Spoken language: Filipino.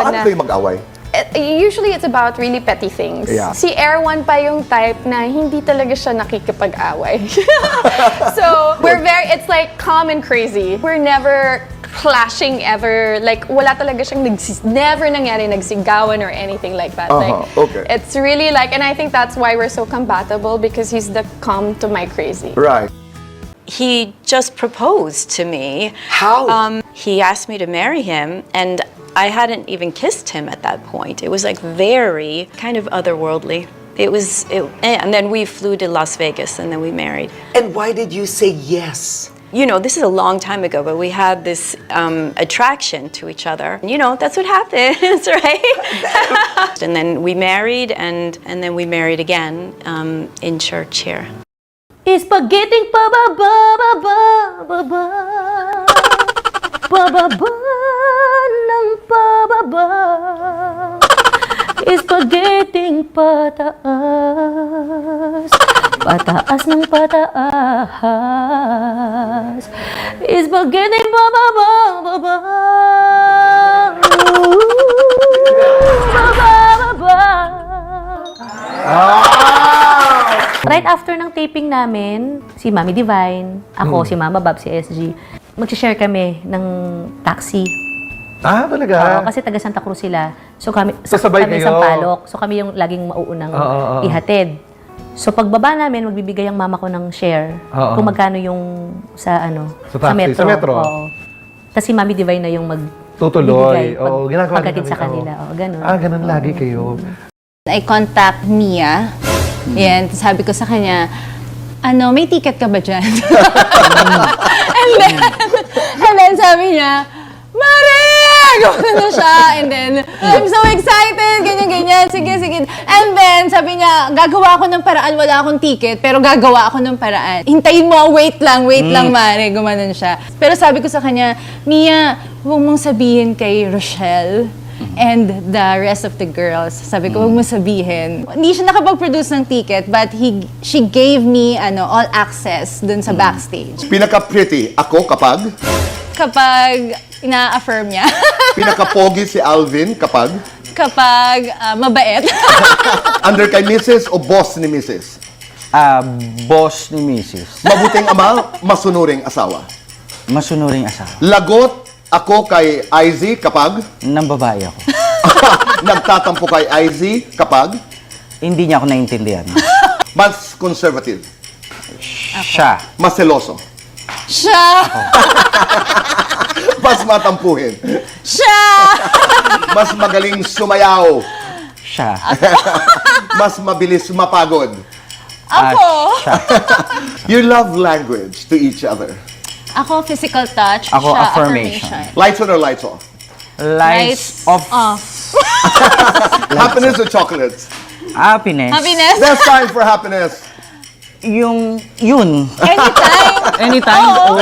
Paano kayo mag-away? Usually, it's about really petty things. Yeah. Si Erwan pa yung type na hindi talaga siya nakikipag-away. So, it's like calm and crazy. We're never clashing ever. Like, wala talaga siyang never nangyari nagsigawan or anything like that. Like, okay. It's really like, and I think that's why we're so compatible, because he's the calm to my crazy. Right. He just proposed to me. How? He asked me to marry him, and I hadn't even kissed him at that point. It was like very kind of otherworldly. And then we flew to Las Vegas, and then we married. And why did you say yes? You know, this is a long time ago, but we had this attraction to each other. You know, that's what happens, right? And then we married, and then we married again in church here. Spaghetti pababa, baba, baba, pababa ng pababa. Spaghetti pataas, pataas ng pataas. Spaghetti pababa, baba, baba, baba. Right after ng taping namin, si Mami Divine, ako, si Mama Bob, si SG, mag-share kami ng taxi. Ah, talaga? Oo, kasi taga Santa Cruz sila. So kami, Sabay kami kayo? Sampaloc. So kami yung laging mauunang ihatid. So pagbaba namin, magbibigay ang mama ko ng share. Kung magkano yung sa taxi, sa metro. Oo. Tapos si Mami Divine na yung Tutuloy. Ginagawa pagkatid namin, sa kanila. Ganun. Ganun lagi kayo. I contact Mia. Yan, sabi ko sa kanya, may ticket ka ba dyan? and then sabi niya, Maria! Gawin na siya. And then, I'm so excited. Ganyan. Sige. And then, sabi niya, gagawa ako ng paraan. Wala akong ticket, pero gagawa ako ng paraan. Hintayin mo, wait lang, Mare. Gumanon siya. Pero sabi ko sa kanya, Mia, huwag mong sabihin kay Rochelle and the rest of the girls. Sabi ko, huwag mo sabihin. Hindi siya nakapag-produce ng ticket, but she gave me all access dun sa backstage. Pinaka-pretty ako kapag? Kapag ina-affirm niya. Pinaka-pogi si Alvin kapag? Kapag mabait. Under kay Mrs. o boss ni Mrs.? Boss ni Mrs. Mabuting ama, masunuring asawa. Masunuring asawa. Lagot ako kay IZ kapag? Nang babae ako. Nagtatampo kay IZ kapag? Hindi niya ako naintindihan. Mas conservative. Siya. Mas seloso. Siya! Mas matampuhin. Siya! Mas magaling sumayaw. Siya. Mas mabilis mapagod. Ako! Siya. Your love language to each other. Ako, physical touch. Ako, siya, affirmation. Lights on or lights off? Lights off. Happiness or chocolates? Happiness. Happiness? Best time for happiness. Yun. Anytime. Anytime. Oh.